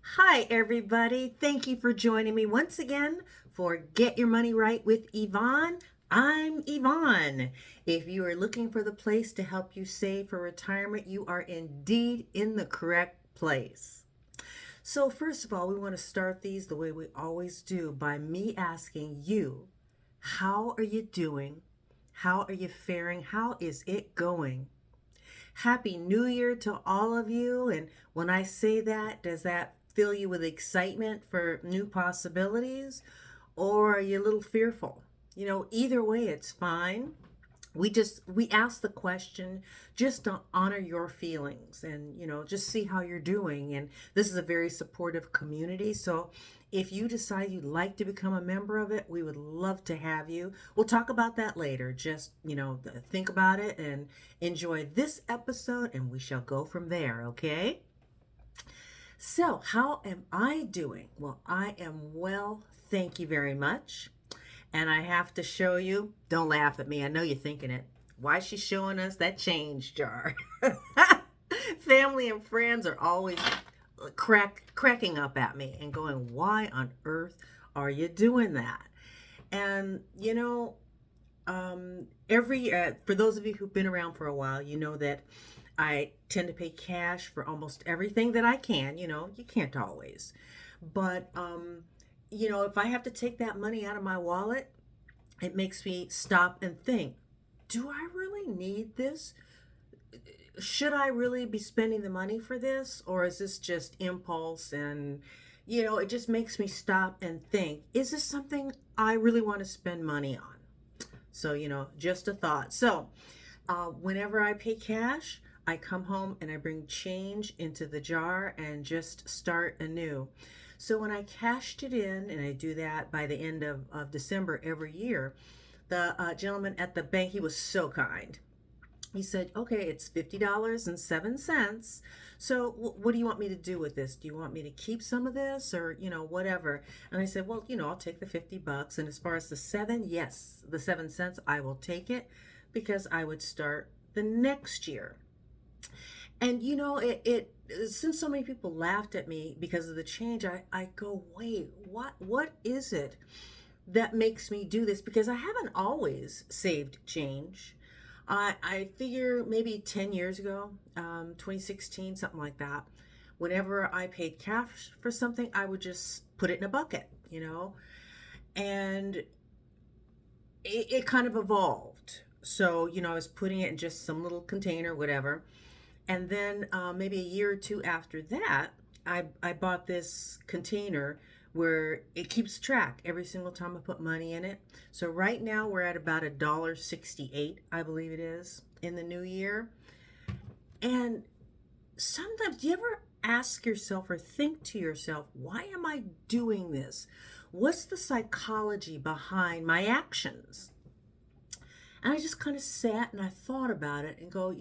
Hi, everybody. Thank you for joining me once again for Get Your Money Right with Yvonne. I'm Yvonne. If you are looking for the place to help you save for retirement, you are indeed in the correct place. So, first of all, we want to start these the way we always do by me asking you, how are you doing? How are you faring? How is it going? Happy New Year to all of you. And when I say that, does that fill you with excitement for new possibilities? Or are you a little fearful? Either way, it's fine. We ask the question just to honor your feelings and just see how you're doing. And this is a very supportive community, so if you decide you'd like to become a member of it, we would love to have you. We'll talk about that later. Just think about it and enjoy this episode, and we shall go from there. Okay, so how am I doing? Well, I am well, thank you very much. And I have to show you, don't laugh at me. I know you're thinking it. Why is she showing us that change jar? Family and friends are always cracking up at me and going, why on earth are you doing that? And every year, for those of you who've been around for a while, you know that I tend to pay cash for almost everything that I can. You can't always. But if I have to take that money out of my wallet, it makes me stop and think, do I really need this? Should I really be spending the money for this? Or is this just impulse? And, it just makes me stop and think, is this something I really want to spend money on? So, just a thought. So, whenever I pay cash, I come home and I bring change into the jar and just start anew. So when I cashed it in, and I do that by the end of December every year, the gentleman at the bank, he was so kind. He said, okay, it's $50.07. So what do you want me to do with this? Do you want me to keep some of this or, whatever? And I said, well, I'll take the $50. And as far as the yes, the 7 cents, I will take it because I would start the next year. And it since so many people laughed at me because of the change, I go, wait, what is it that makes me do this? Because I haven't always saved change. I figure maybe 10 years ago, 2016, something like that, whenever I paid cash for something, I would just put it in a bucket. And it kind of evolved. So, I was putting it in just some little container, whatever. And then maybe a year or two after that, I bought this container where it keeps track every single time I put money in it. So right now we're at about $1.68, I believe it is, in the new year. And sometimes, do you ever ask yourself or think to yourself, why am I doing this? What's the psychology behind my actions? And I just kind of sat and I thought about it and go,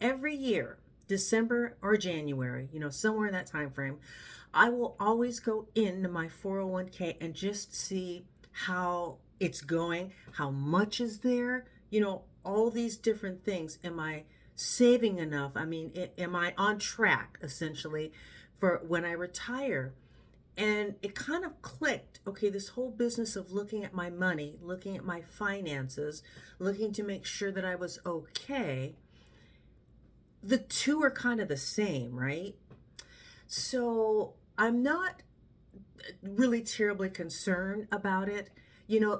every year, December or January, somewhere in that time frame, I will always go into my 401k and just see how it's going, how much is there, all these different things. Am I saving enough? I mean, am I on track essentially for when I retire? And it kind of clicked. Okay, this whole business of looking at my money, looking at my finances, looking to make sure that I was okay, the two are kind of the same, right? So I'm not really terribly concerned about it.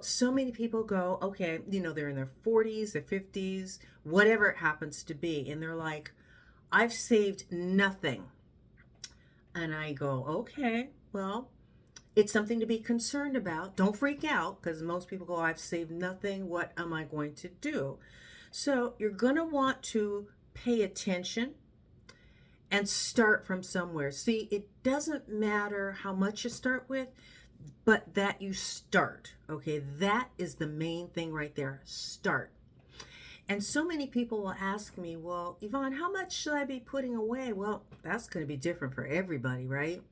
So many people go, okay, they're in their 40s, their 50s, whatever it happens to be. And they're like, I've saved nothing. And I go, okay, well, it's something to be concerned about. Don't freak out because most people go, I've saved nothing. What am I going to do? So you're going to want to pay attention and start from somewhere. See, it doesn't matter how much you start with, but that you start. Okay, that is the main thing right there. Start. And so many people will ask me, well, Yvonne, how much should I be putting away? Well, that's going to be different for everybody, right?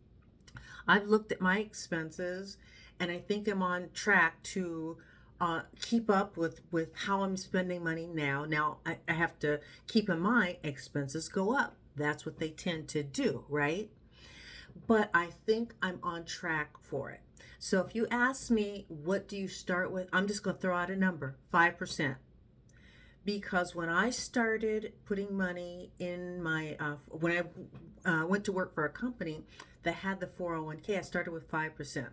I've looked at my expenses and I think I'm on track to keep up with how I'm spending money now. Now, I have to keep in mind expenses go up. That's what they tend to do, right? but I think I'm on track for it. So if you ask me, what do you start with? I'm just going to throw out a number, 5%. Because when I started putting money in my, when I went to work for a company that had the 401k, I started with 5%.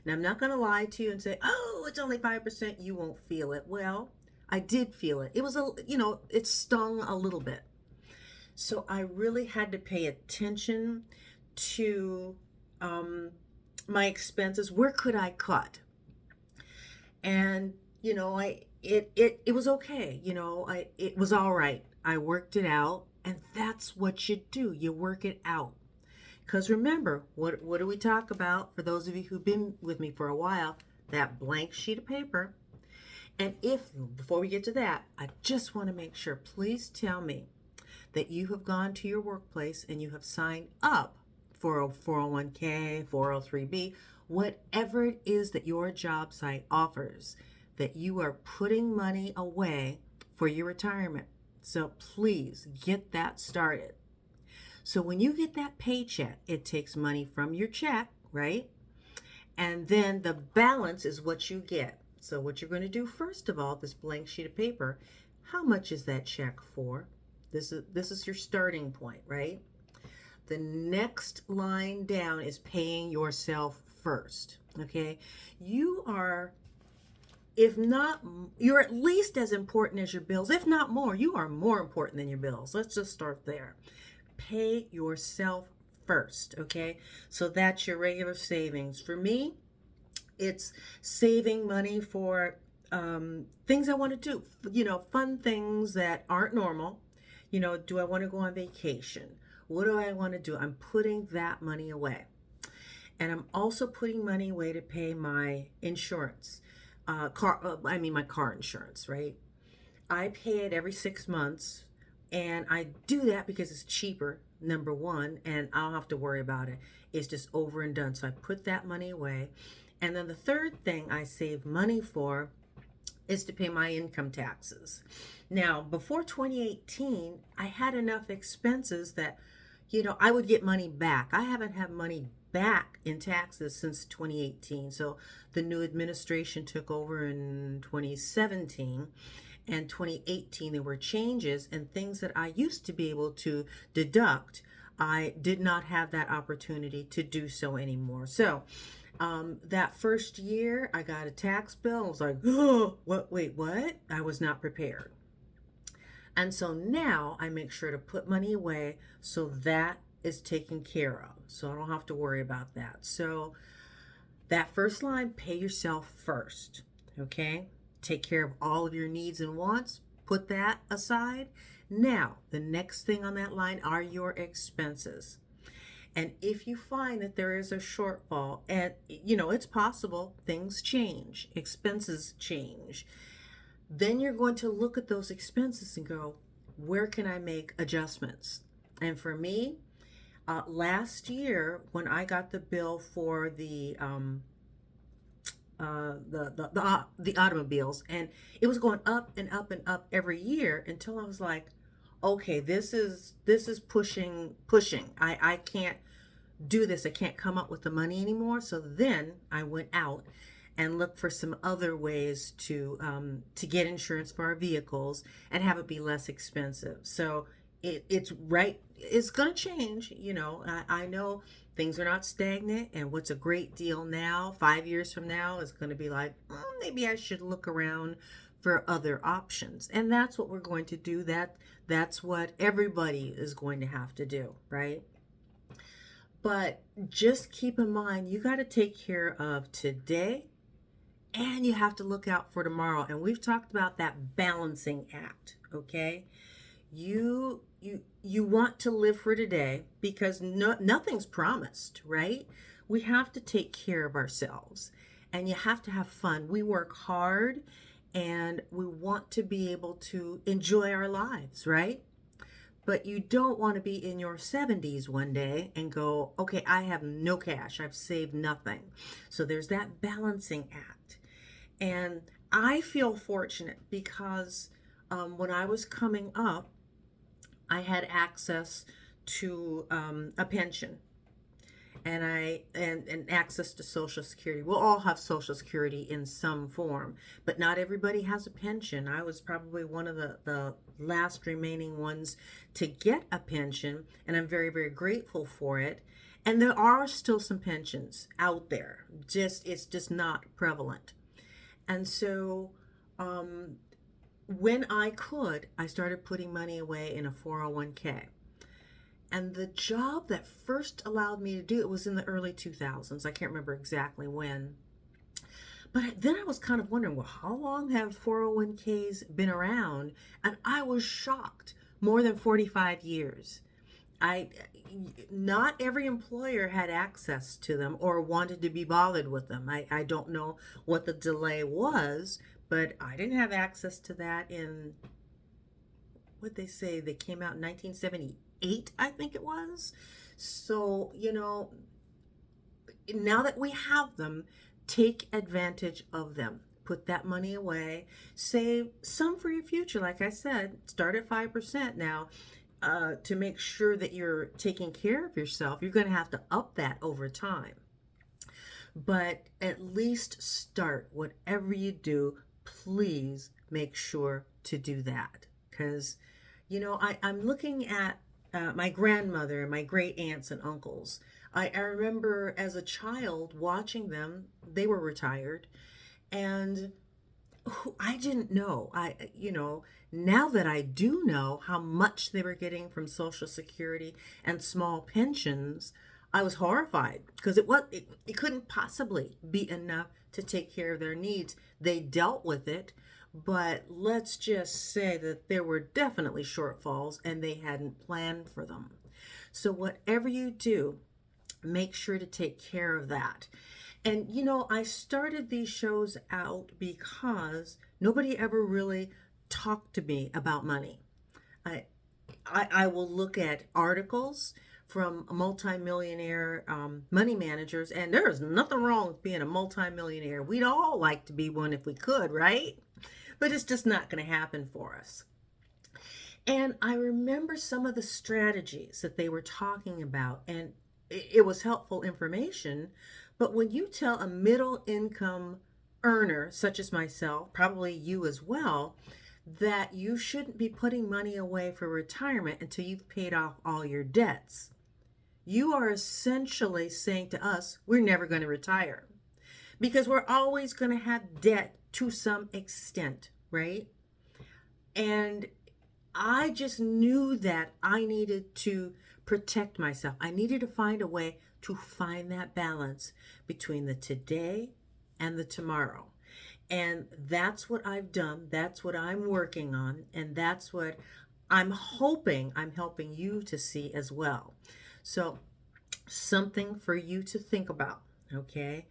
Now, I'm not going to lie to you and say, oh, it's only 5%. You won't feel it. Well, I did feel it. It was it stung a little bit. So I really had to pay attention to um, my expenses. Where could I cut? And it was okay. It was all right. I worked it out, and that's what you do. You work it out. Because remember, what do we talk about? For those of you who've been with me for a while, that blank sheet of paper. And before we get to that, I just want to make sure, please tell me that you have gone to your workplace and you have signed up for a 401k, 403b, whatever it is that your job site offers, that you are putting money away for your retirement. So please get that started. So when you get that paycheck, it takes money from your check, right? And then the balance is what you get. So what you're going to do, first of all, this blank sheet of paper, how much is that check for? This is your starting point, right? The next line down is paying yourself first, okay? You are, if not, you're at least as important as your bills. If not more, you are more important than your bills. Let's just start there. Pay yourself first, okay? So that's your regular savings. For me, it's saving money for things I want to do, fun things that aren't normal. Do I want to go on vacation? What do I want to do? I'm putting that money away. And I'm also putting money away to pay my insurance, my car insurance, right? I pay it every 6 months, and I do that because it's cheaper, number one, and I don't have to worry about it. It's just over and done. So I put that money away. And then the third thing I save money for is to pay my income taxes. Now, before 2018, I had enough expenses that, I would get money back. I haven't had money back in taxes since 2018. So the new administration took over in 2017. And 2018, there were changes, and things that I used to be able to deduct, I did not have that opportunity to do so anymore. So that first year, I got a tax bill. I was like, oh, what? Wait, what? I was not prepared. And so now I make sure to put money away so that is taken care of. So I don't have to worry about that. So that first line, pay yourself first, okay? Take care of all of your needs and wants. Put that aside. Now, the next thing on that line are your expenses. And if you find that there is a shortfall, and it's possible, things change, expenses change, then you're going to look at those expenses and go, where can I make adjustments? And for me, last year when I got the bill for the automobiles, and it was going up and up and up every year until I was like, okay, this is pushing. I can't do this. I can't come up with the money anymore. So then I went out and looked for some other ways to get insurance for our vehicles and have it be less expensive. So it's right. It's going to change. I know things are not stagnant, and what's a great deal now, 5 years from now, is going to be like, maybe I should look around for other options. And that's what we're going to do. That's what everybody is going to have to do, right? But just keep in mind, you got to take care of today, and you have to look out for tomorrow. And we've talked about that balancing act, okay? You want to live for today because nothing's promised, right? We have to take care of ourselves, and you have to have fun. We work hard, and we want to be able to enjoy our lives, right? But you don't want to be in your 70s one day and go, okay, I have no cash. I've saved nothing. So there's that balancing act. And I feel fortunate because when I was coming up, I had access to a pension. and access to Social Security. We'll all have Social Security in some form, but not everybody has a pension. I was probably one of the last remaining ones to get a pension, and I'm very, very grateful for it. And there are still some pensions out there. It's just not prevalent. And so when I could, I started putting money away in a 401k. And the job that first allowed me to do it was in the early 2000s. I can't remember exactly when. But then I was kind of wondering, well, how long have 401ks been around? And I was shocked. More than 45 years. Not every employer had access to them or wanted to be bothered with them. I don't know what the delay was, but I didn't have access to that in, what they say, they came out in 1978, I think it was. So, now that we have them, take advantage of them. Put that money away. Save some for your future. Like I said, start at 5% now. To make sure that you're taking care of yourself, you're going to have to up that over time. But at least start. Whatever you do, please make sure to do that. Because, I'm looking at my grandmother and my great aunts and uncles. I remember as a child watching them. They were retired. And I didn't know. Now that I do know how much they were getting from Social Security and small pensions, I was horrified because it couldn't possibly be enough to take care of their needs. They dealt with it, but let's just say that there were definitely shortfalls and they hadn't planned for them. So whatever you do, make sure to take care of that. And I started these shows out because nobody ever really talked to me about money. I will look at articles from multimillionaire money managers, and there is nothing wrong with being a multimillionaire. We'd all like to be one if we could, right? But it's just not going to happen for us. And I remember some of the strategies that they were talking about, and it was helpful information. But when you tell a middle income earner, such as myself, probably you as well, that you shouldn't be putting money away for retirement until you've paid off all your debts, you are essentially saying to us, we're never going to retire because we're always going to have debt to some extent, right? And I just knew that I needed to protect myself. I needed to find a way to find that balance between the today and the tomorrow. And that's what I've done. That's what I'm working on. And that's what I'm hoping I'm helping you to see as well. So something for you to think about, okay?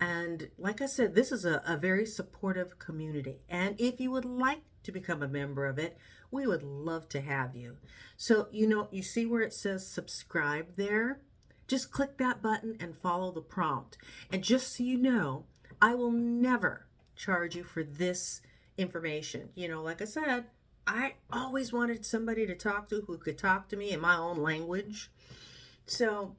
And like I said, this is a very supportive community. And if you would like to become a member of it, we would love to have you. So, you see where it says subscribe there? Just click that button and follow the prompt. And just so you know, I will never charge you for this information. Like I said, I always wanted somebody to talk to who could talk to me in my own language. So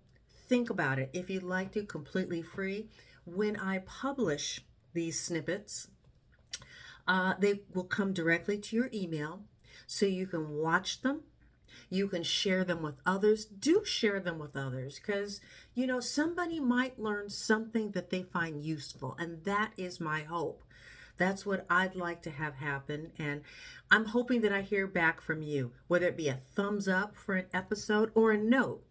think about it. If you'd like to, completely free. When I publish these snippets, they will come directly to your email so you can watch them. You can share them with others. Do share them with others because, somebody might learn something that they find useful. And that is my hope. That's what I'd like to have happen. And I'm hoping that I hear back from you, whether it be a thumbs up for an episode or a note.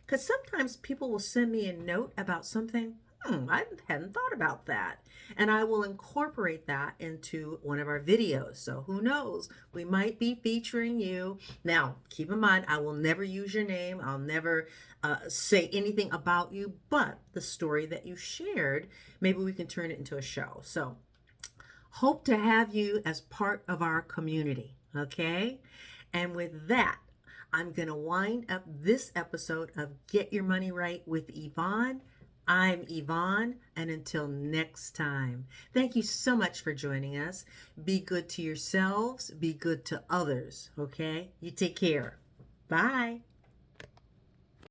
Because sometimes people will send me a note about something. I hadn't thought about that. And I will incorporate that into one of our videos. So who knows? We might be featuring you. Now, keep in mind, I will never use your name. I'll never say anything about you, but the story that you shared, maybe we can turn it into a show. So hope to have you as part of our community. Okay? And with that, I'm going to wind up this episode of Get Your Money Right with Yvonne. I'm Yvonne, and until next time, thank you so much for joining us. Be good to yourselves, be good to others, okay? You take care. Bye.